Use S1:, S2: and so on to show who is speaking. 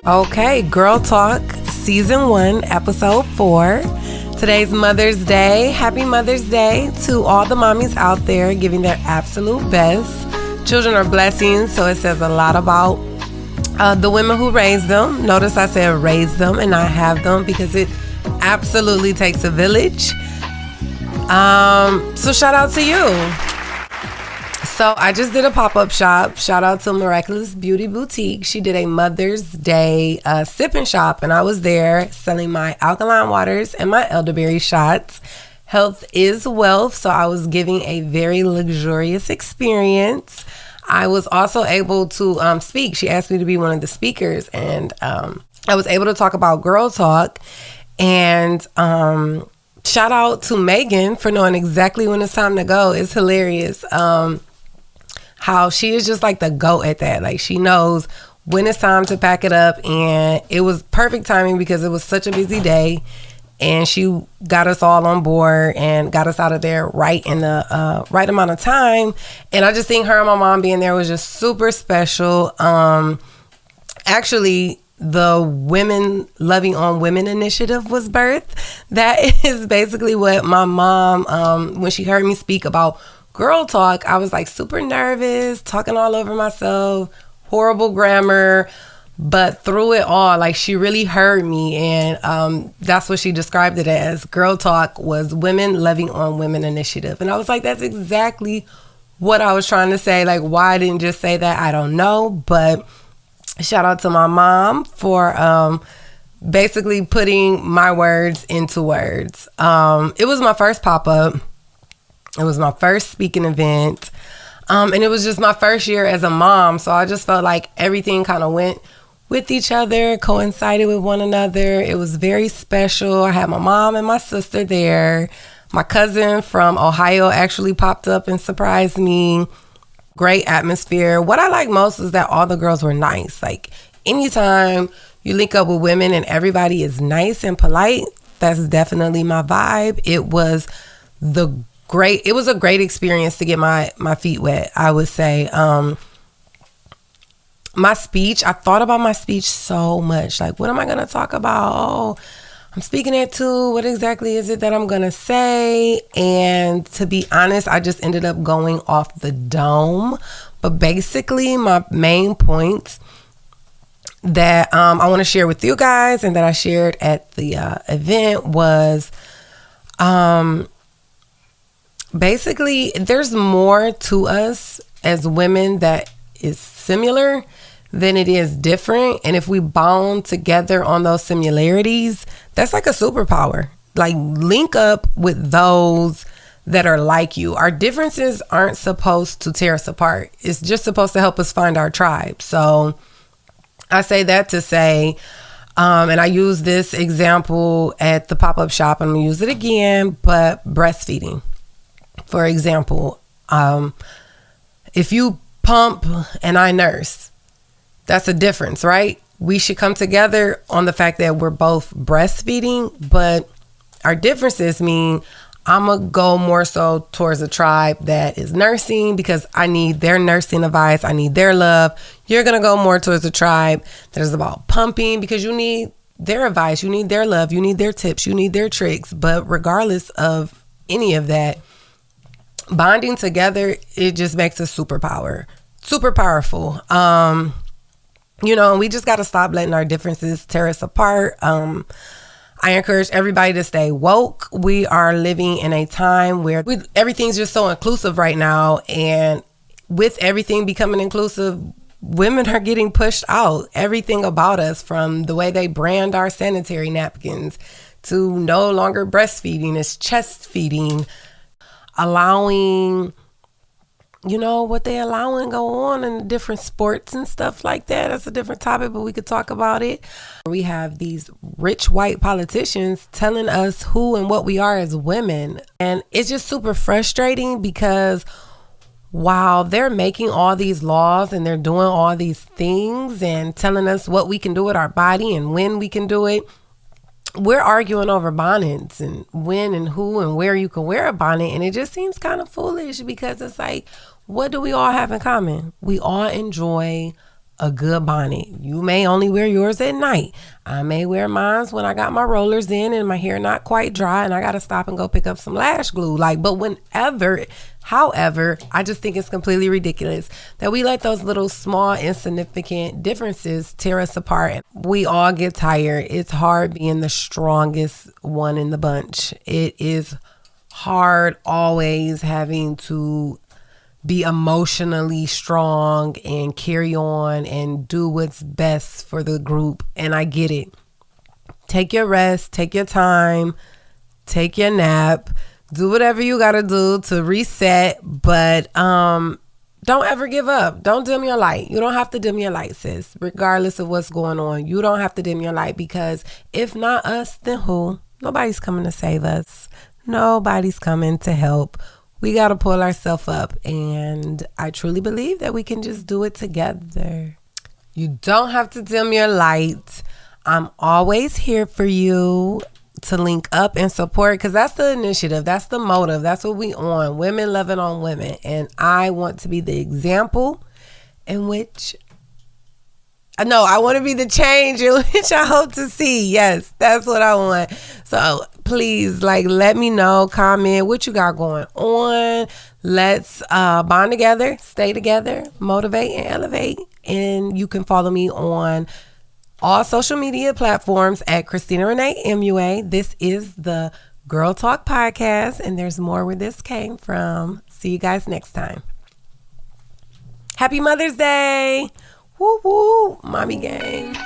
S1: Okay, Girl Talk, Season 1, Episode 4. Today's Mother's Day. Happy Mother's Day to all the mommies out there giving their absolute best. Children are blessings, so it says a lot about the women who raised them. Notice I said raise them and not have them because it absolutely takes a village. So shout out to you. So I just did a pop-up shop. Shout out to Miraculous Beauty Boutique. She did a Mother's Day sipping shop, and I was there selling my alkaline waters and my elderberry shots. Health is wealth, so I was giving a very luxurious experience. I was also able to speak. She asked me to be one of the speakers, and I was able to talk about Girl Talk. And shout out to Megan for knowing exactly when it's time to go. It's hilarious. How she is just like the GOAT at that. Like, she knows when it's time to pack it up, and it was perfect timing because it was such a busy day, and she got us all on board and got us out of there right in the right amount of time. And I just think her and my mom being there was just super special. Actually, the Women Loving on Women initiative was birthed. That is basically what my mom, when she heard me speak about Girl Talk, I was like super nervous, talking all over myself, horrible grammar, but through it all, like, she really heard me, and that's what she described it as. Girl Talk was Women Loving on Women initiative, and I was like, that's exactly what I was trying to say. Like, why I didn't just say that, I don't know, but shout out to my mom for basically putting my words into words. It was my first pop-up. It was my first speaking event. And it was just my first year as a mom. So I just felt like everything kind of went with each other, coincided with one another. It was very special. I had my mom and my sister there. My cousin from Ohio actually popped up and surprised me. Great atmosphere. What I like most is that all the girls were nice. Like, anytime you link up with women and everybody is nice and polite, that's definitely my vibe. It was a great experience to get my feet wet, I would say. My speech, I thought about my speech so much. Like, what am I going to talk about? Oh, I'm speaking at 2. What exactly is it that I'm going to say? And to be honest, I just ended up going off the dome. But basically, my main points that I want to share with you guys and that I shared at the event was... basically, there's more to us as women that is similar than it is different. And if we bond together on those similarities, that's like a superpower. Like, link up with those that are like you. Our differences aren't supposed to tear us apart. It's just supposed to help us find our tribe. So I say that to say, and I use this example at the pop-up shop. I'm going to use it again, but breastfeeding. For example, if you pump and I nurse, that's a difference, right? We should come together on the fact that we're both breastfeeding, but our differences mean I'm going to go more so towards a tribe that is nursing because I need their nursing advice. I need their love. You're going to go more towards a tribe that is about pumping because you need their advice. You need their love. You need their tips. You need their tricks. But regardless of any of that, bonding together, it just makes us super powerful. We just got to stop letting our differences tear us apart. I encourage everybody to stay woke. We are living in a time where everything's just so inclusive right now. And with everything becoming inclusive, women are getting pushed out. Everything about us, from the way they brand our sanitary napkins to no longer breastfeeding, it's chest feeding. Allowing, what they allow and go on in different sports and stuff like that. That's a different topic, but we could talk about it. We have these rich white politicians telling us who and what we are as women. And it's just super frustrating because while they're making all these laws and they're doing all these things and telling us what we can do with our body and when we can do it, we're arguing over bonnets and when and who and where you can wear a bonnet. And it just seems kind of foolish because it's like, what do we all have in common? We all enjoy a good bonnet. You may only wear yours at night. I may wear mine when I got my rollers in and my hair not quite dry and I got to stop and go pick up some lash glue. But however, I just think it's completely ridiculous that we let those little small insignificant differences tear us apart. We all get tired. It's hard being the strongest one in the bunch. It is hard always having to be emotionally strong and carry on and do what's best for the group. And I get it. Take your rest, take your time, take your nap, do whatever you got to do to reset. But don't ever give up. Don't dim your light. You don't have to dim your light, sis. Regardless of what's going on, you don't have to dim your light, because if not us, then who? Nobody's coming to save us. Nobody's coming to help. We got to pull ourselves up, and I truly believe that we can just do it together. You don't have to dim your light. I'm always here for you to link up and support, because that's the initiative. That's the motive. That's what we on. Women loving on women. And I want to be the example in which... No, I want to be the change in which I hope to see. Yes, that's what I want. So please, let me know, comment what you got going on. Let's bond together, stay together, motivate and elevate. And you can follow me on all social media platforms at Christina Renee MUA. This is the Girl Talk Podcast, and there's more where this came from. See you guys next time. Happy Mother's Day. Woo woo, mommy gang.